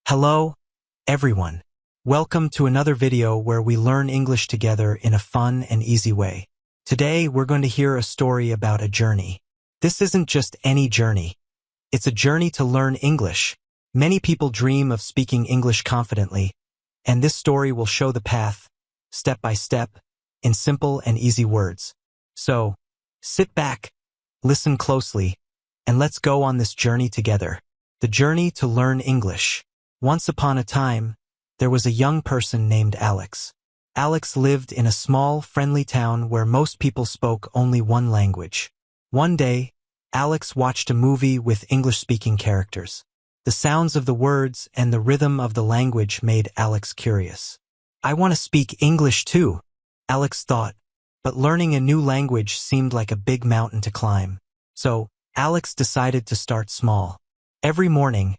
Hello, everyone. Welcome to another video where we learn English together in a fun and easy way. Today, we're going to hear a story about a journey. This isn't just any journey. It's a journey to learn English. Many people dream of speaking English confidently, and this story will show the path, step by step, in simple and easy words. So, sit back, listen closely, and let's go on this journey together. The journey to learn English. Once upon a time, there was a young person named Alex. Alex lived in a small, friendly town where most people spoke only one language. One day, Alex watched a movie with English-speaking characters. The sounds of the words and the rhythm of the language made Alex curious. "I want to speak English too," Alex thought, but learning a new language seemed like a big mountain to climb. So, Alex decided to start small. Every morning,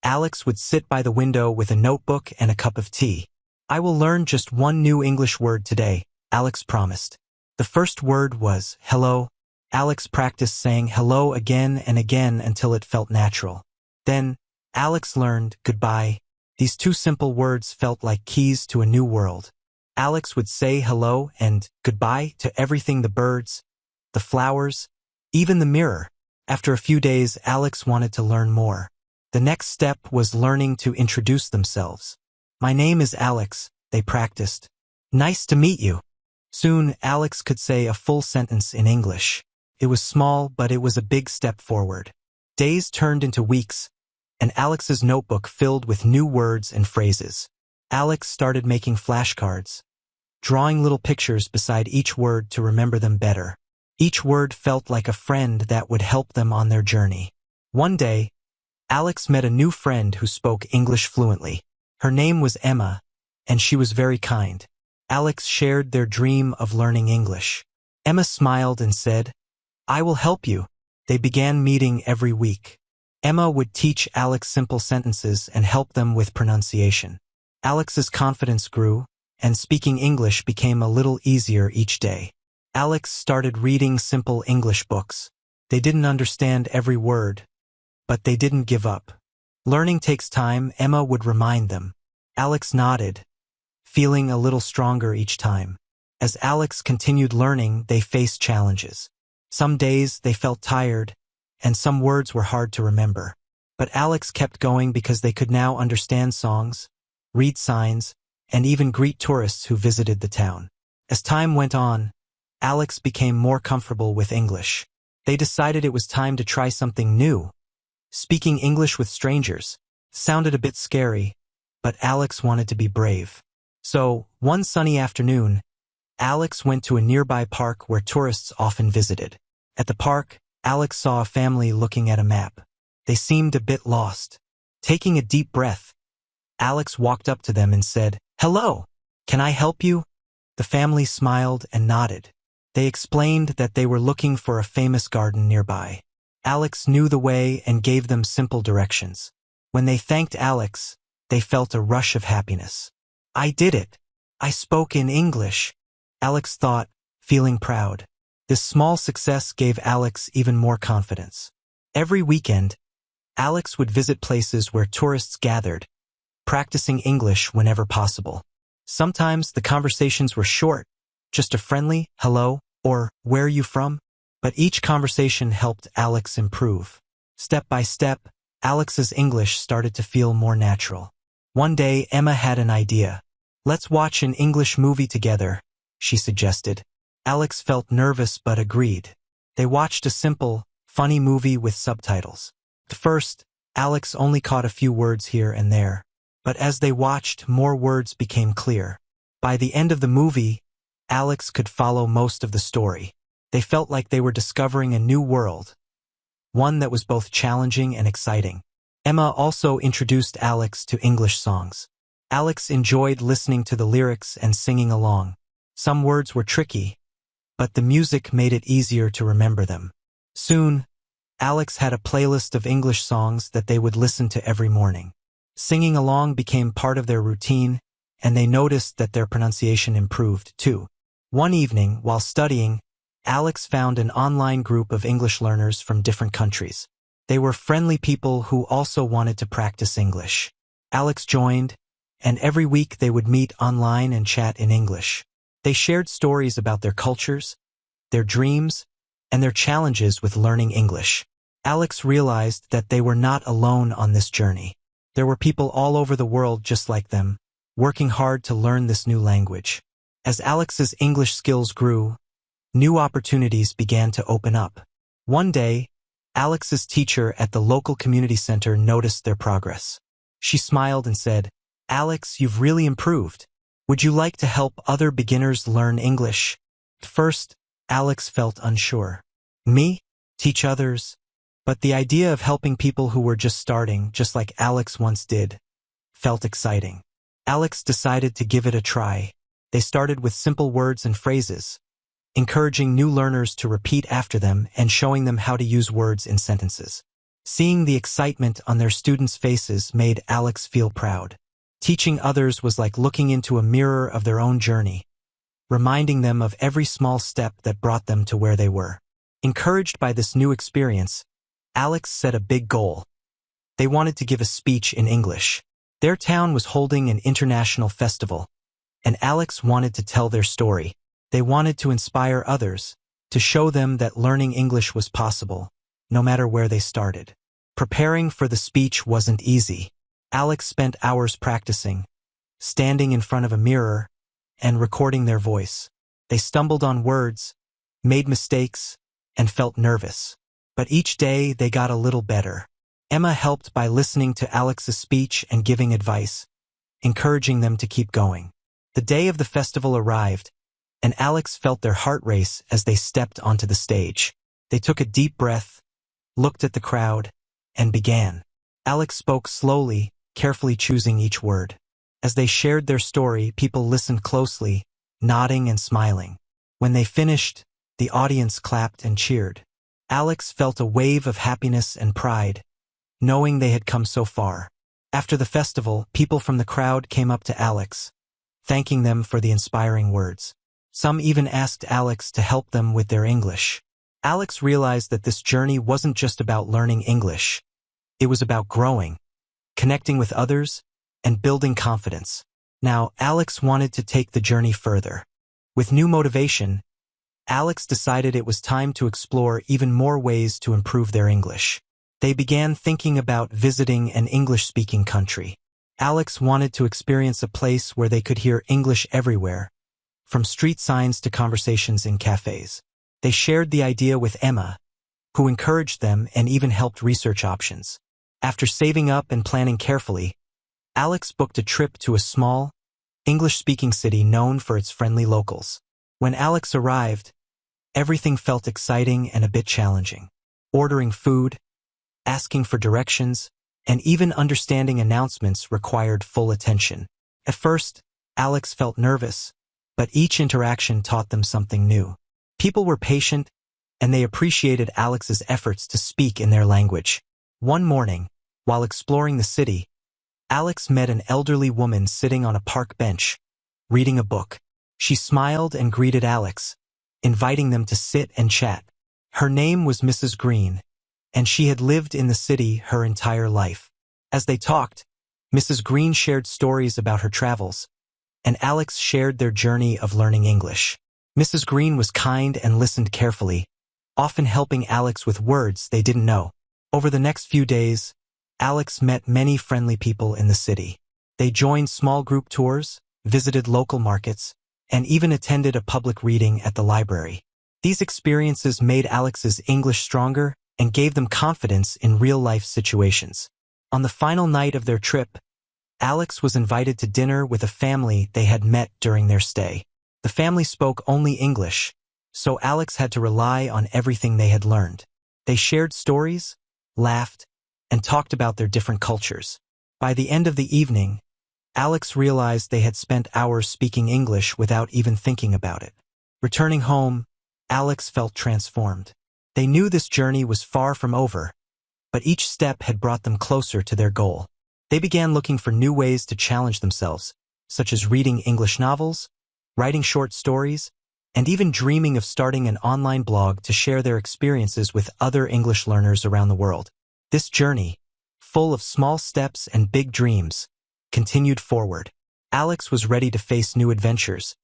Alex would sit by the window with a notebook and a cup of tea. "I will learn just one new English word today," Alex promised. The first word was hello. Alex practiced saying hello again and again until it felt natural. Then, Alex learned goodbye. These two simple words felt like keys to a new world. Alex would say hello and goodbye to everything: the birds, the flowers, even the mirror. After a few days, Alex wanted to learn more. The next step was learning to introduce themselves. "My name is Alex," they practiced. "Nice to meet you." Soon, Alex could say a full sentence in English. It was small, but it was a big step forward. Days turned into weeks, and Alex's notebook filled with new words and phrases. Alex started making flashcards, drawing little pictures beside each word to remember them better. Each word felt like a friend that would help them on their journey. One day, Alex met a new friend who spoke English fluently. Her name was Emma, and she was very kind. Alex shared their dream of learning English. Emma smiled and said, "I will help you." They began meeting every week. Emma would teach Alex simple sentences and help them with pronunciation. Alex's confidence grew, and speaking English became a little easier each day. Alex started reading simple English books. They didn't understand every word, but they didn't give up. "Learning takes time," Emma would remind them. Alex nodded, feeling a little stronger each time. As Alex continued learning, they faced challenges. Some days they felt tired, and some words were hard to remember. But Alex kept going because they could now understand songs, read signs, and even greet tourists who visited the town. As time went on, Alex became more comfortable with English. They decided it was time to try something new. Speaking English with strangers sounded a bit scary, but Alex wanted to be brave. So, one sunny afternoon, Alex went to a nearby park where tourists often visited. At the park, Alex saw a family looking at a map. They seemed a bit lost. Taking a deep breath, Alex walked up to them and said, "Hello, can I help you?" The family smiled and nodded. They explained that they were looking for a famous garden nearby. Alex knew the way and gave them simple directions. When they thanked Alex, they felt a rush of happiness. "I did it. I spoke in English," Alex thought, feeling proud. This small success gave Alex even more confidence. Every weekend, Alex would visit places where tourists gathered, practicing English whenever possible. Sometimes the conversations were short, just a friendly hello or "where are you from?" But each conversation helped Alex improve. Step by step, Alex's English started to feel more natural. One day, Emma had an idea. "Let's watch an English movie together," she suggested. Alex felt nervous but agreed. They watched a simple, funny movie with subtitles. At first, Alex only caught a few words here and there, but as they watched, more words became clear. By the end of the movie, Alex could follow most of the story. They felt like they were discovering a new world, one that was both challenging and exciting. Emma also introduced Alex to English songs. Alex enjoyed listening to the lyrics and singing along. Some words were tricky, but the music made it easier to remember them. Soon, Alex had a playlist of English songs that they would listen to every morning. Singing along became part of their routine, and they noticed that their pronunciation improved too. One evening, while studying, Alex found an online group of English learners from different countries. They were friendly people who also wanted to practice English. Alex joined, and every week they would meet online and chat in English. They shared stories about their cultures, their dreams, and their challenges with learning English. Alex realized that they were not alone on this journey. There were people all over the world just like them, working hard to learn this new language. As Alex's English skills grew, new opportunities began to open up. One day, Alex's teacher at the local community center noticed their progress. She smiled and said, "Alex, you've really improved. Would you like to help other beginners learn English?" At first, Alex felt unsure. Me? Teach others? But the idea of helping people who were just starting, just like Alex once did, felt exciting. Alex decided to give it a try. They started with simple words and phrases, encouraging new learners to repeat after them and showing them how to use words in sentences. Seeing the excitement on their students' faces made Alex feel proud. Teaching others was like looking into a mirror of their own journey, reminding them of every small step that brought them to where they were. Encouraged by this new experience, Alex set a big goal. They wanted to give a speech in English. Their town was holding an international festival, and Alex wanted to tell their story. They wanted to inspire others, to show them that learning English was possible, no matter where they started. Preparing for the speech wasn't easy. Alex spent hours practicing, standing in front of a mirror, and recording their voice. They stumbled on words, made mistakes, and felt nervous. But each day they got a little better. Emma helped by listening to Alex's speech and giving advice, encouraging them to keep going. The day of the festival arrived, and Alex felt their heart race as they stepped onto the stage. They took a deep breath, looked at the crowd, and began. Alex spoke slowly, carefully choosing each word. As they shared their story, people listened closely, nodding and smiling. When they finished, the audience clapped and cheered. Alex felt a wave of happiness and pride, knowing they had come so far. After the festival, people from the crowd came up to Alex, thanking them for the inspiring words. Some even asked Alex to help them with their English. Alex realized that this journey wasn't just about learning English. It was about growing, connecting with others, and building confidence. Now, Alex wanted to take the journey further. With new motivation, Alex decided it was time to explore even more ways to improve their English. They began thinking about visiting an English-speaking country. Alex wanted to experience a place where they could hear English everywhere, from street signs to conversations in cafes. They shared the idea with Emma, who encouraged them and even helped research options. After saving up and planning carefully, Alex booked a trip to a small, English-speaking city known for its friendly locals. When Alex arrived, everything felt exciting and a bit challenging. Ordering food, asking for directions, and even understanding announcements required full attention. At first, Alex felt nervous, but each interaction taught them something new. People were patient, and they appreciated Alex's efforts to speak in their language. One morning, while exploring the city, Alex met an elderly woman sitting on a park bench, reading a book. She smiled and greeted Alex, inviting them to sit and chat. Her name was Mrs. Green, and she had lived in the city her entire life. As they talked, Mrs. Green shared stories about her travels, and Alex shared their journey of learning English. Mrs. Green was kind and listened carefully, often helping Alex with words they didn't know. Over the next few days, Alex met many friendly people in the city. They joined small group tours, visited local markets, and even attended a public reading at the library. These experiences made Alex's English stronger and gave them confidence in real-life situations. On the final night of their trip, Alex was invited to dinner with a family they had met during their stay. The family spoke only English, so Alex had to rely on everything they had learned. They shared stories, laughed, and talked about their different cultures. By the end of the evening, Alex realized they had spent hours speaking English without even thinking about it. Returning home, Alex felt transformed. They knew this journey was far from over, but each step had brought them closer to their goal. They began looking for new ways to challenge themselves, such as reading English novels, writing short stories, and even dreaming of starting an online blog to share their experiences with other English learners around the world. This journey, full of small steps and big dreams, continued forward. Alex was ready to face new adventures,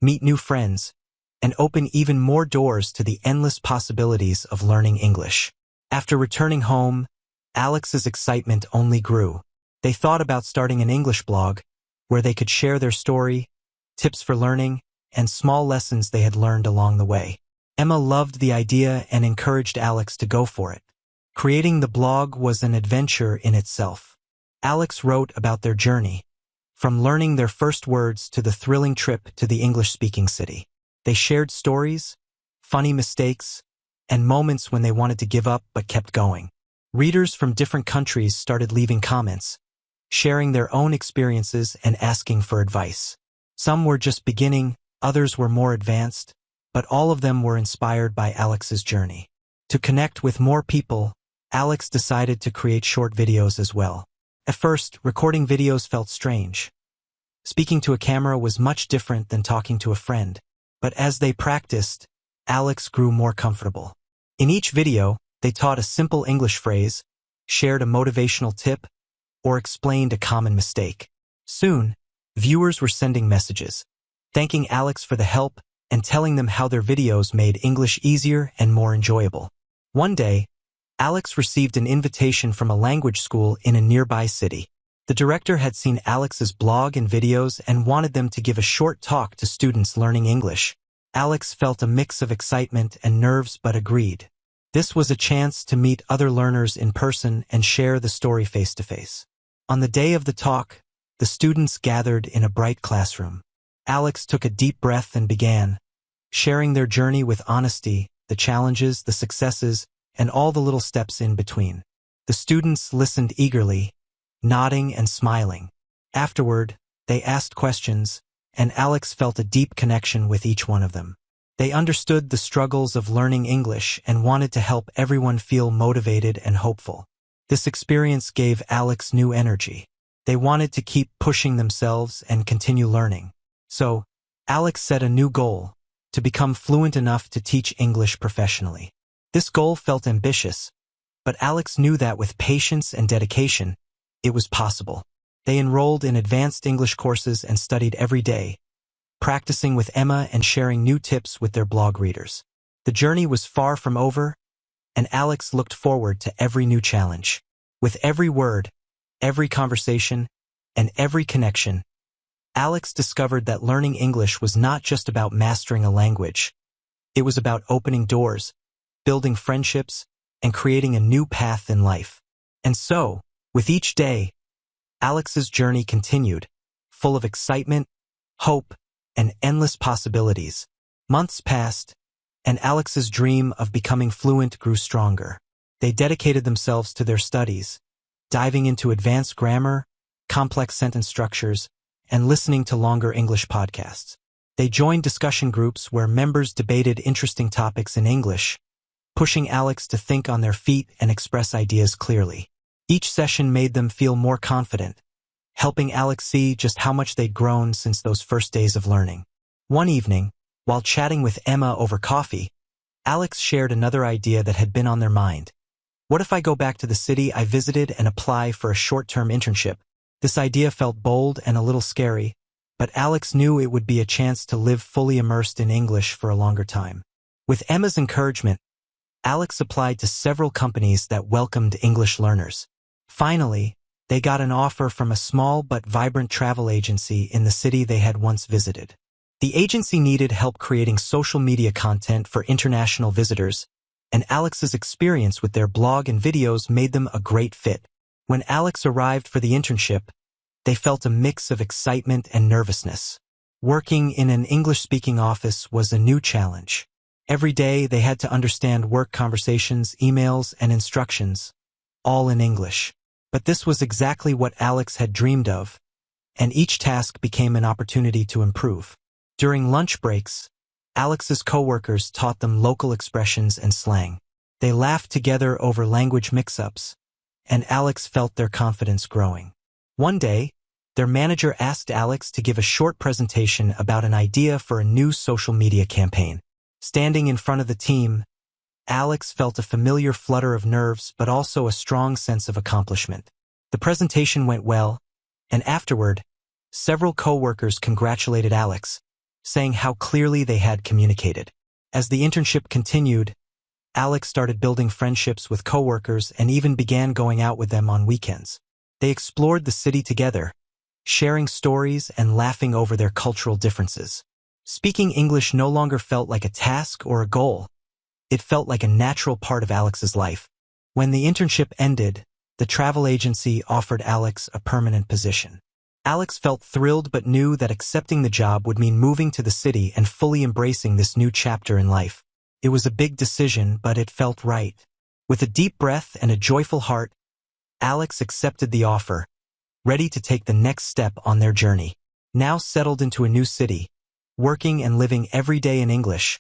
meet new friends, and open even more doors to the endless possibilities of learning English. After returning home, Alex's excitement only grew. They thought about starting an English blog where they could share their story, tips for learning, and small lessons they had learned along the way. Emma loved the idea and encouraged Alex to go for it. Creating the blog was an adventure in itself. Alex wrote about their journey, from learning their first words to the thrilling trip to the English-speaking city. They shared stories, funny mistakes, and moments when they wanted to give up but kept going. Readers from different countries started leaving comments, sharing their own experiences and asking for advice. Some were just beginning, others were more advanced, but all of them were inspired by Alex's journey. To connect with more people, Alex decided to create short videos as well. At first, recording videos felt strange. Speaking to a camera was much different than talking to a friend. But as they practiced, Alex grew more comfortable. In each video, they taught a simple English phrase, shared a motivational tip, or explained a common mistake. Soon, viewers were sending messages, thanking Alex for the help and telling them how their videos made English easier and more enjoyable. One day, Alex received an invitation from a language school in a nearby city. The director had seen Alex's blog and videos and wanted them to give a short talk to students learning English. Alex felt a mix of excitement and nerves but agreed. This was a chance to meet other learners in person and share the story face-to-face. On the day of the talk, the students gathered in a bright classroom. Alex took a deep breath and began, sharing their journey with honesty, the challenges, the successes, and all the little steps in between. The students listened eagerly, nodding and smiling. Afterward, they asked questions, and Alex felt a deep connection with each one of them. They understood the struggles of learning English and wanted to help everyone feel motivated and hopeful. This experience gave Alex new energy. They wanted to keep pushing themselves and continue learning. So, Alex set a new goal, to become fluent enough to teach English professionally. This goal felt ambitious, but Alex knew that with patience and dedication, it was possible. They enrolled in advanced English courses and studied every day, practicing with Emma and sharing new tips with their blog readers. The journey was far from over, and Alex looked forward to every new challenge. With every word, every conversation, and every connection, Alex discovered that learning English was not just about mastering a language. It was about opening doors, building friendships, and creating a new path in life. And so, with each day, Alex's journey continued, full of excitement, hope, and endless possibilities. Months passed, and Alex's dream of becoming fluent grew stronger. They dedicated themselves to their studies, diving into advanced grammar, complex sentence structures, and listening to longer English podcasts. They joined discussion groups where members debated interesting topics in English, pushing Alex to think on their feet and express ideas clearly. Each session made them feel more confident, helping Alex see just how much they'd grown since those first days of learning. One evening, while chatting with Emma over coffee, Alex shared another idea that had been on their mind. What if I go back to the city I visited and apply for a short-term internship? This idea felt bold and a little scary, but Alex knew it would be a chance to live fully immersed in English for a longer time. With Emma's encouragement, Alex applied to several companies that welcomed English learners. Finally, they got an offer from a small but vibrant travel agency in the city they had once visited. The agency needed help creating social media content for international visitors, and Alex's experience with their blog and videos made them a great fit. When Alex arrived for the internship, they felt a mix of excitement and nervousness. Working in an English-speaking office was a new challenge. Every day they had to understand work conversations, emails, and instructions, all in English. But this was exactly what Alex had dreamed of, and each task became an opportunity to improve. During lunch breaks, Alex's coworkers taught them local expressions and slang. They laughed together over language mix-ups, and Alex felt their confidence growing. One day, their manager asked Alex to give a short presentation about an idea for a new social media campaign. Standing in front of the team, Alex felt a familiar flutter of nerves but also a strong sense of accomplishment. The presentation went well, And afterward, several co-workers congratulated Alex, saying how clearly they had communicated. As the internship continued, Alex started building friendships with co-workers and even began going out with them on weekends. They explored the city together, sharing stories and laughing over their cultural differences. Speaking English no longer felt like a task or a goal. It felt like a natural part of Alex's life. When the internship ended, the travel agency offered Alex a permanent position. Alex felt thrilled but knew that accepting the job would mean moving to the city and fully embracing this new chapter in life. It was a big decision, but it felt right. With a deep breath and a joyful heart, Alex accepted the offer, ready to take the next step on their journey. Now settled into a new city, working and living every day in English,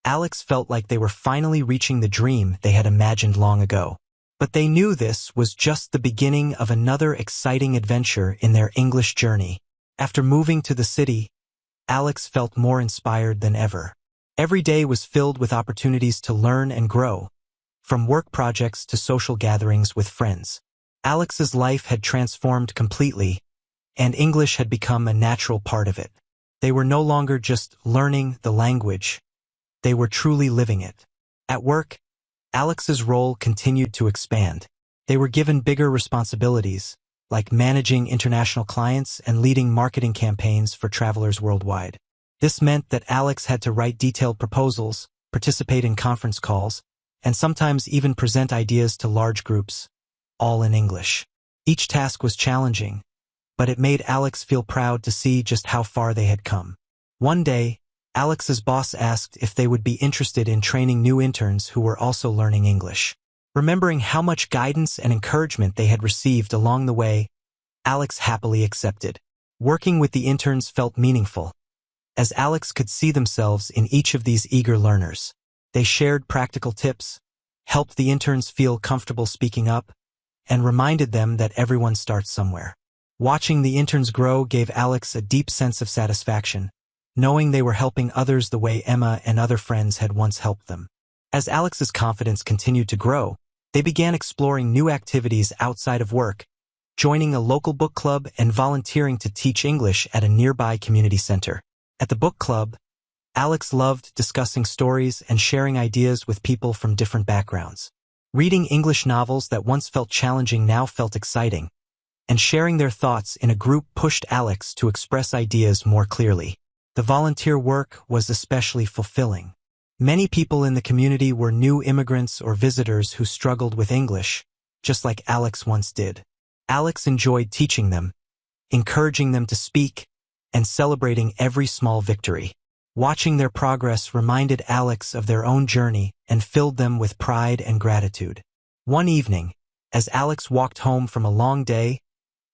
Alex felt like they were finally reaching the dream they had imagined long ago. But they knew this was just the beginning of another exciting adventure in their English journey. After moving to the city, Alex felt more inspired than ever. Every day was filled with opportunities to learn and grow, from work projects to social gatherings with friends. Alex's life had transformed completely, and English had become a natural part of it. They were no longer just learning the language, they were truly living it. At work, Alex's role continued to expand. They were given bigger responsibilities, like managing international clients and leading marketing campaigns for travelers worldwide. This meant that Alex had to write detailed proposals, participate in conference calls, and sometimes even present ideas to large groups, all in English. Each task was challenging, but it made Alex feel proud to see just how far they had come. One day, Alex's boss asked if they would be interested in training new interns who were also learning English. Remembering how much guidance and encouragement they had received along the way, Alex happily accepted. Working with the interns felt meaningful, as Alex could see themselves in each of these eager learners. They shared practical tips, helped the interns feel comfortable speaking up, and reminded them that everyone starts somewhere. Watching the interns grow gave Alex a deep sense of satisfaction, knowing they were helping others the way Emma and other friends had once helped them. As Alex's confidence continued to grow, they began exploring new activities outside of work, joining a local book club and volunteering to teach English at a nearby community center. At the book club, Alex loved discussing stories and sharing ideas with people from different backgrounds. Reading English novels that once felt challenging now felt exciting, and sharing their thoughts in a group pushed Alex to express ideas more clearly. The volunteer work was especially fulfilling. Many people in the community were new immigrants or visitors who struggled with English, just like Alex once did. Alex enjoyed teaching them, encouraging them to speak, and celebrating every small victory. Watching their progress reminded Alex of their own journey and filled them with pride and gratitude. One evening, as Alex walked home from a long day,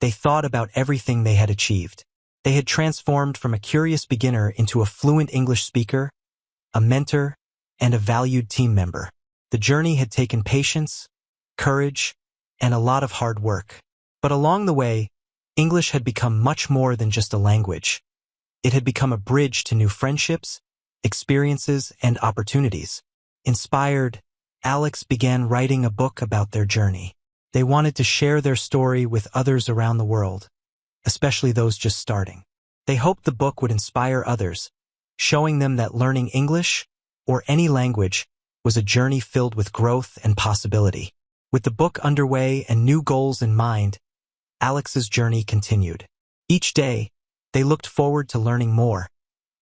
they thought about everything they had achieved. They had transformed from a curious beginner into a fluent English speaker, a mentor, and a valued team member. The journey had taken patience, courage, and a lot of hard work. But along the way, English had become much more than just a language. It had become a bridge to new friendships, experiences, and opportunities. Inspired, Alex began writing a book about their journey. They wanted to share their story with others around the world, especially those just starting. They hoped the book would inspire others, showing them that learning English, or any language, was a journey filled with growth and possibility. With the book underway and new goals in mind, Alex's journey continued. Each day, they looked forward to learning more,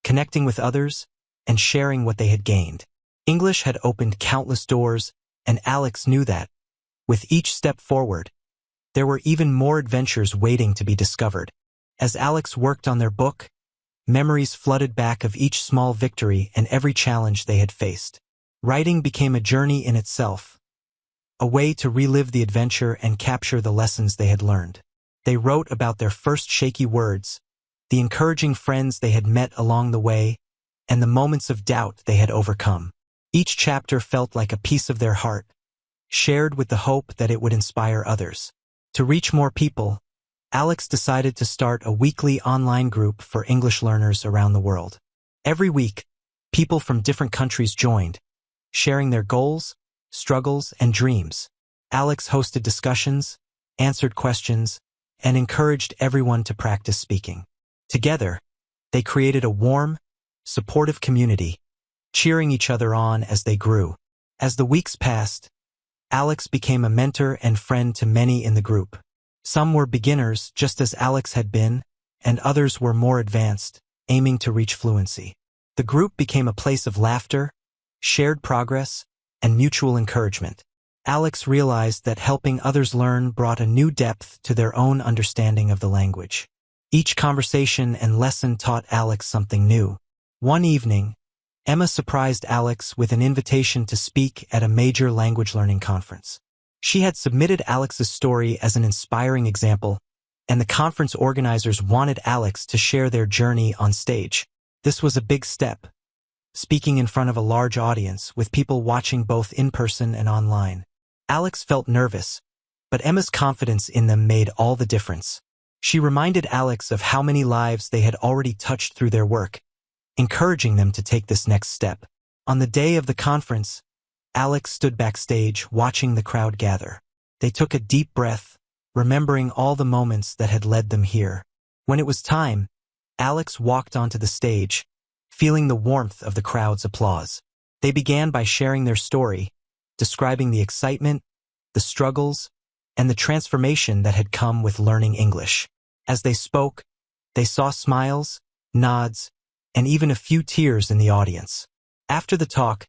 connecting with others, and sharing what they had gained. English had opened countless doors, and Alex knew that, with each step forward, there were even more adventures waiting to be discovered. As Alex worked on their book, memories flooded back of each small victory and every challenge they had faced. Writing became a journey in itself, a way to relive the adventure and capture the lessons they had learned. They wrote about their first shaky words, the encouraging friends they had met along the way, and the moments of doubt they had overcome. Each chapter felt like a piece of their heart, shared with the hope that it would inspire others. To reach more people, Alex decided to start a weekly online group for English learners around the world. Every week, people from different countries joined, sharing their goals, struggles, and dreams. Alex hosted discussions, answered questions, and encouraged everyone to practice speaking. Together, they created a warm, supportive community, cheering each other on as they grew. As the weeks passed, Alex became a mentor and friend to many in the group. Some were beginners, just as Alex had been, and others were more advanced, aiming to reach fluency. The group became a place of laughter, shared progress, and mutual encouragement. Alex realized that helping others learn brought a new depth to their own understanding of the language. Each conversation and lesson taught Alex something new. One evening, Emma surprised Alex with an invitation to speak at a major language learning conference. She had submitted Alex's story as an inspiring example, and the conference organizers wanted Alex to share their journey on stage. This was a big step, speaking in front of a large audience with people watching both in person and online. Alex felt nervous, but Emma's confidence in them made all the difference. She reminded Alex of how many lives they had already touched through their work, encouraging them to take this next step. On the day of the conference, Alex stood backstage watching the crowd gather. They took a deep breath, remembering all the moments that had led them here. When it was time, Alex walked onto the stage, feeling the warmth of the crowd's applause. They began by sharing their story, describing the excitement, the struggles, and the transformation that had come with learning English. As they spoke, they saw smiles, nods, and even a few tears in the audience. After the talk,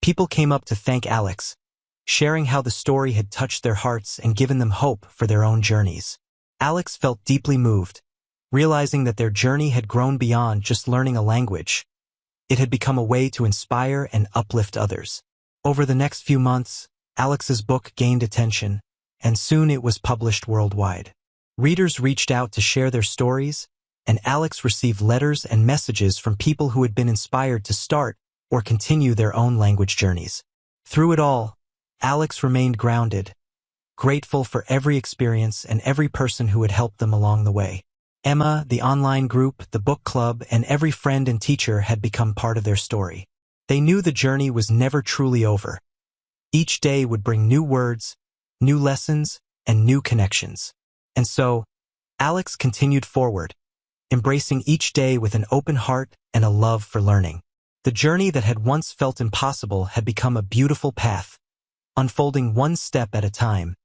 people came up to thank Alex, sharing how the story had touched their hearts and given them hope for their own journeys. Alex felt deeply moved, realizing that their journey had grown beyond just learning a language. It had become a way to inspire and uplift others. Over the next few months, Alex's book gained attention, and soon it was published worldwide. Readers reached out to share their stories, and Alex received letters and messages from people who had been inspired to start or continue their own language journeys. Through it all, Alex remained grounded, grateful for every experience and every person who had helped them along the way. Emma, the online group, the book club, and every friend and teacher had become part of their story. They knew the journey was never truly over. Each day would bring new words, new lessons, and new connections. And so, Alex continued forward, embracing each day with an open heart and a love for learning. The journey that had once felt impossible had become a beautiful path, unfolding one step at a time,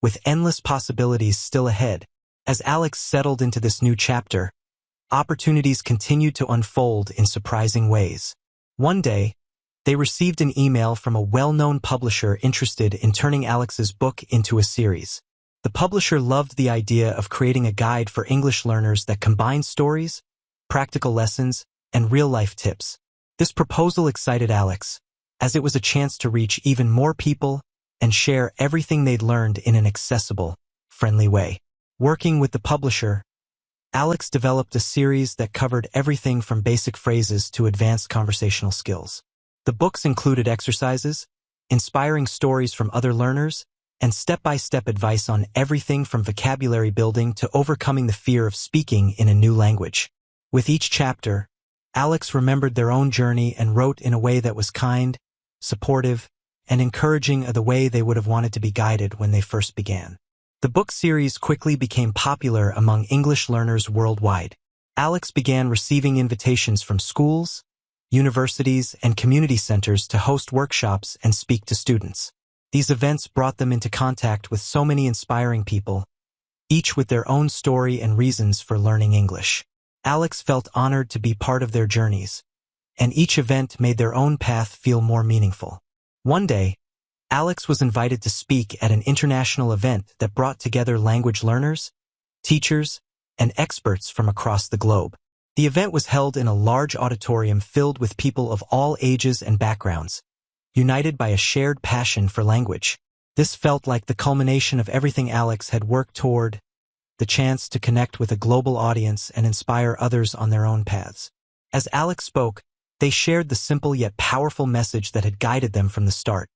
with endless possibilities still ahead. As Alex settled into this new chapter, opportunities continued to unfold in surprising ways. One day, they received an email from a well-known publisher interested in turning Alex's book into a series. The publisher loved the idea of creating a guide for English learners that combined stories, practical lessons, and real-life tips. This proposal excited Alex, as it was a chance to reach even more people and share everything they'd learned in an accessible, friendly way. Working with the publisher, Alex developed a series that covered everything from basic phrases to advanced conversational skills. The books included exercises, inspiring stories from other learners, and step-by-step advice on everything from vocabulary building to overcoming the fear of speaking in a new language. With each chapter, Alex remembered their own journey and wrote in a way that was kind, supportive, and encouraging of the way they would have wanted to be guided when they first began. The book series quickly became popular among English learners worldwide. Alex began receiving invitations from schools, universities, and community centers to host workshops and speak to students. These events brought them into contact with so many inspiring people, each with their own story and reasons for learning English. Alex felt honored to be part of their journeys, and each event made their own path feel more meaningful. One day, Alex was invited to speak at an international event that brought together language learners, teachers, and experts from across the globe. The event was held in a large auditorium filled with people of all ages and backgrounds, united by a shared passion for language. This felt like the culmination of everything Alex had worked toward, the chance to connect with a global audience and inspire others on their own paths. As Alex spoke, they shared the simple yet powerful message that had guided them from the start,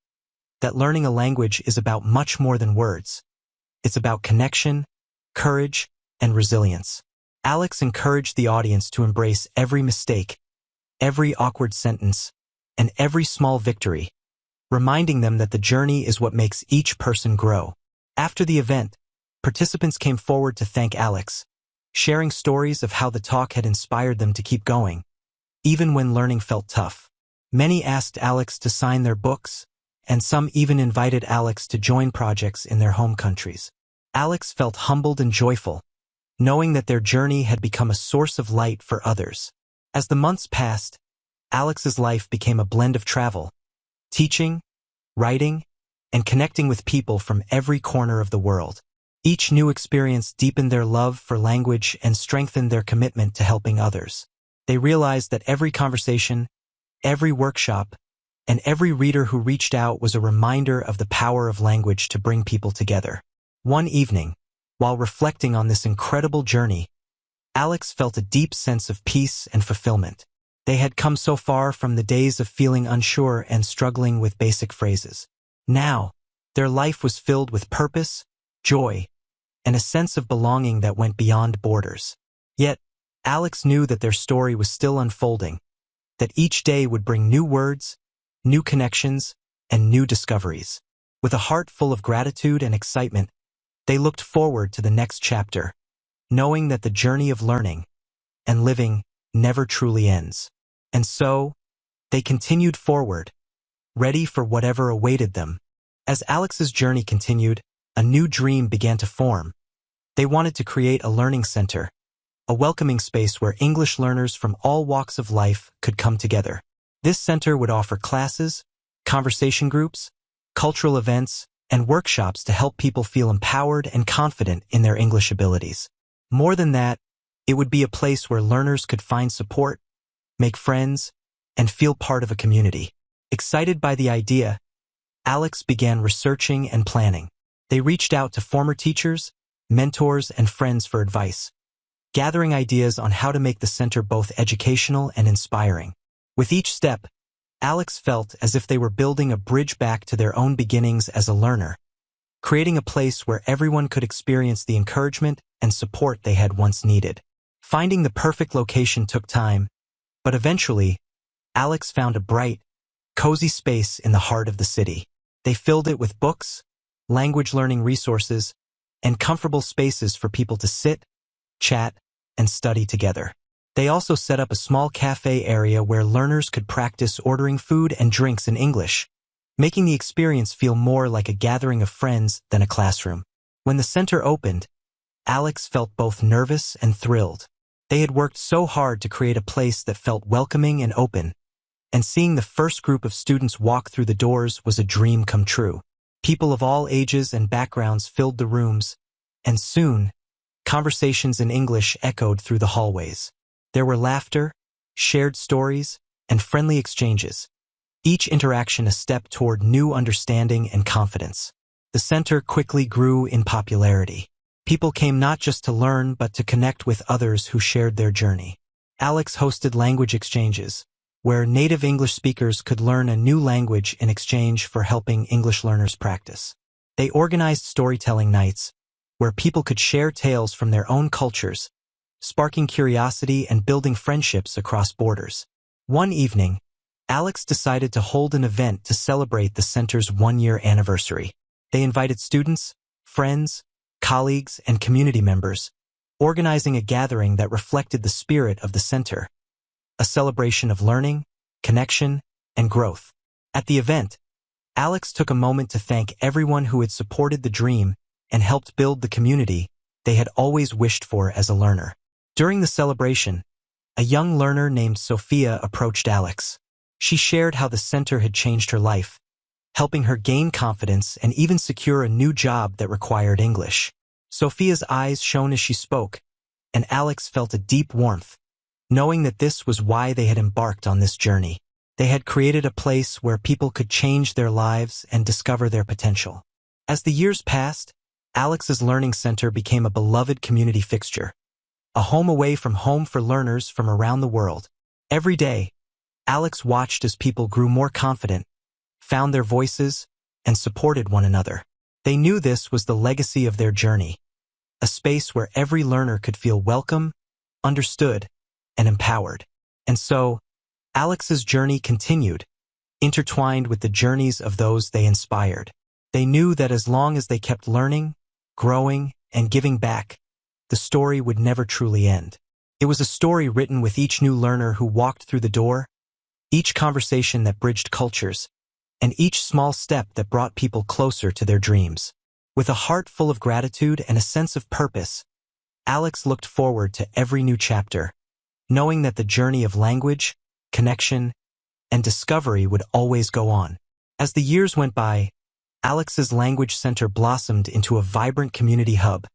that learning a language is about much more than words. It's about connection, courage, and resilience. Alex encouraged the audience to embrace every mistake, every awkward sentence, and every small victory, reminding them that the journey is what makes each person grow. After the event, participants came forward to thank Alex, sharing stories of how the talk had inspired them to keep going, even when learning felt tough. Many asked Alex to sign their books, and some even invited Alex to join projects in their home countries. Alex felt humbled and joyful, knowing that their journey had become a source of light for others. As the months passed, Alex's life became a blend of travel, teaching, writing, and connecting with people from every corner of the world. Each new experience deepened their love for language and strengthened their commitment to helping others. They realized that every conversation, every workshop, and every reader who reached out was a reminder of the power of language to bring people together. One evening, while reflecting on this incredible journey, Alex felt a deep sense of peace and fulfillment. They had come so far from the days of feeling unsure and struggling with basic phrases. Now, their life was filled with purpose, joy, and a sense of belonging that went beyond borders. Yet, Alex knew that their story was still unfolding, that each day would bring new words, new connections, and new discoveries. With a heart full of gratitude and excitement, they looked forward to the next chapter, knowing that the journey of learning and living never truly ends. And so, they continued forward, ready for whatever awaited them. As Alex's journey continued, a new dream began to form. They wanted to create a learning center, a welcoming space where English learners from all walks of life could come together. This center would offer classes, conversation groups, cultural events, and workshops to help people feel empowered and confident in their English abilities. More than that, it would be a place where learners could find support, make friends, and feel part of a community. Excited by the idea, Alex began researching and planning. They reached out to former teachers, mentors, and friends for advice, gathering ideas on how to make the center both educational and inspiring. With each step, Alex felt as if they were building a bridge back to their own beginnings as a learner, creating a place where everyone could experience the encouragement and support they had once needed. Finding the perfect location took time, but eventually, Alex found a bright, cozy space in the heart of the city. They filled it with books, language learning resources, and comfortable spaces for people to sit, chat, and study together. They also set up a small cafe area where learners could practice ordering food and drinks in English, making the experience feel more like a gathering of friends than a classroom. When the center opened, Alex felt both nervous and thrilled. They had worked so hard to create a place that felt welcoming and open, and seeing the first group of students walk through the doors was a dream come true. People of all ages and backgrounds filled the rooms, and soon, conversations in English echoed through the hallways. There were laughter, shared stories, and friendly exchanges, each interaction a step toward new understanding and confidence. The center quickly grew in popularity. People came not just to learn but to connect with others who shared their journey. Alex hosted language exchanges, where native English speakers could learn a new language in exchange for helping English learners practice. They organized storytelling nights, where people could share tales from their own cultures, sparking curiosity and building friendships across borders. One evening, Alex decided to hold an event to celebrate the center's one-year anniversary. They invited students, friends, colleagues, and community members, organizing a gathering that reflected the spirit of the center, a celebration of learning, connection, and growth. At the event, Alex took a moment to thank everyone who had supported the dream and helped build the community they had always wished for as a learner. During the celebration, a young learner named Sophia approached Alex. She shared how the center had changed her life, helping her gain confidence and even secure a new job that required English. Sophia's eyes shone as she spoke, and Alex felt a deep warmth, knowing that this was why they had embarked on this journey. They had created a place where people could change their lives and discover their potential. As the years passed, Alex's learning center became a beloved community fixture, a home away from home for learners from around the world. Every day, Alex watched as people grew more confident, found their voices, and supported one another. They knew this was the legacy of their journey, a space where every learner could feel welcome, understood, and empowered. And so, Alex's journey continued, intertwined with the journeys of those they inspired. They knew that as long as they kept learning, growing, and giving back, the story would never truly end. It was a story written with each new learner who walked through the door, each conversation that bridged cultures, and each small step that brought people closer to their dreams. With a heart full of gratitude and a sense of purpose, Alex looked forward to every new chapter, knowing that the journey of language, connection, and discovery would always go on. As the years went by, Alex's language center blossomed into a vibrant community hub,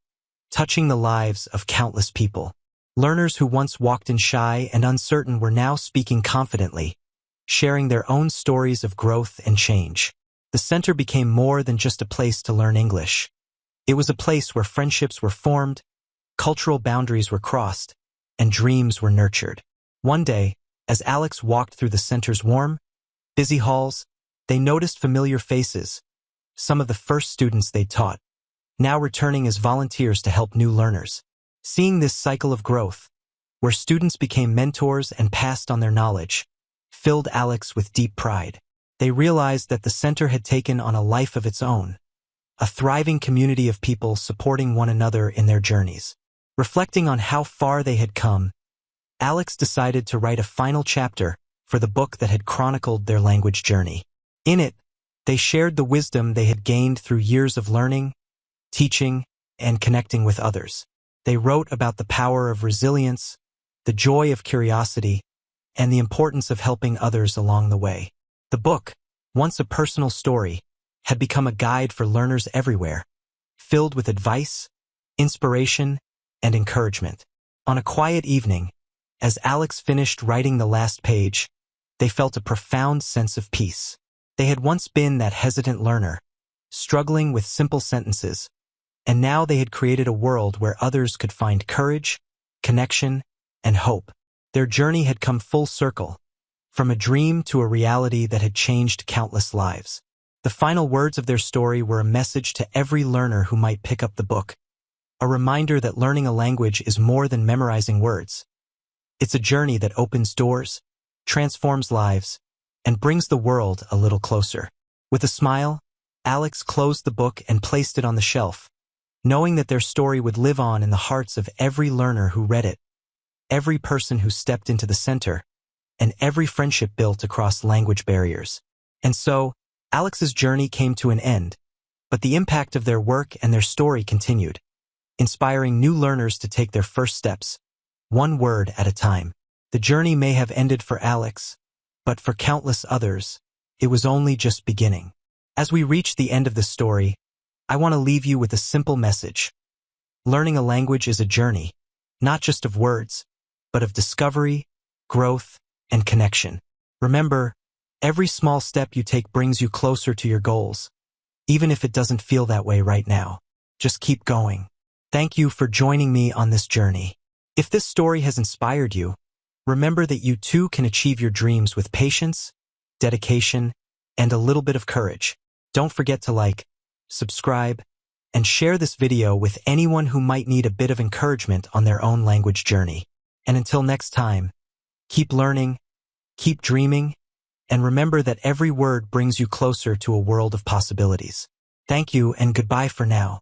touching the lives of countless people. Learners who once walked in shy and uncertain were now speaking confidently, sharing their own stories of growth and change. The center became more than just a place to learn English. It was a place where friendships were formed, cultural boundaries were crossed, and dreams were nurtured. One day, as Alex walked through the center's warm, busy halls, they noticed familiar faces, some of the first students they taught, now returning as volunteers to help new learners. Seeing this cycle of growth, where students became mentors and passed on their knowledge, filled Alex with deep pride. They realized that the center had taken on a life of its own, a thriving community of people supporting one another in their journeys. Reflecting on how far they had come, Alex decided to write a final chapter for the book that had chronicled their language journey. In it, they shared the wisdom they had gained through years of learning, teaching, and connecting with others. They wrote about the power of resilience, the joy of curiosity, and the importance of helping others along the way. The book, once a personal story, had become a guide for learners everywhere, filled with advice, inspiration, and encouragement. On a quiet evening, as Alex finished writing the last page, they felt a profound sense of peace. They had once been that hesitant learner, struggling with simple sentences, and now they had created a world where others could find courage, connection, and hope. Their journey had come full circle, from a dream to a reality that had changed countless lives. The final words of their story were a message to every learner who might pick up the book, a reminder that learning a language is more than memorizing words. It's a journey that opens doors, transforms lives, and brings the world a little closer. With a smile, Alex closed the book and placed it on the shelf, knowing that their story would live on in the hearts of every learner who read it, every person who stepped into the center, and every friendship built across language barriers. And so, Alex's journey came to an end, but the impact of their work and their story continued, inspiring new learners to take their first steps, one word at a time. The journey may have ended for Alex, but for countless others, it was only just beginning. As we reach the end of the story, I want to leave you with a simple message. Learning a language is a journey, not just of words, but of discovery, growth, and connection. Remember, every small step you take brings you closer to your goals, even if it doesn't feel that way right now. Just keep going. Thank you for joining me on this journey. If this story has inspired you, remember that you too can achieve your dreams with patience, dedication, and a little bit of courage. Don't forget to like, subscribe, and share this video with anyone who might need a bit of encouragement on their own language journey. And until next time, keep learning, keep dreaming, and remember that every word brings you closer to a world of possibilities. Thank you and goodbye for now.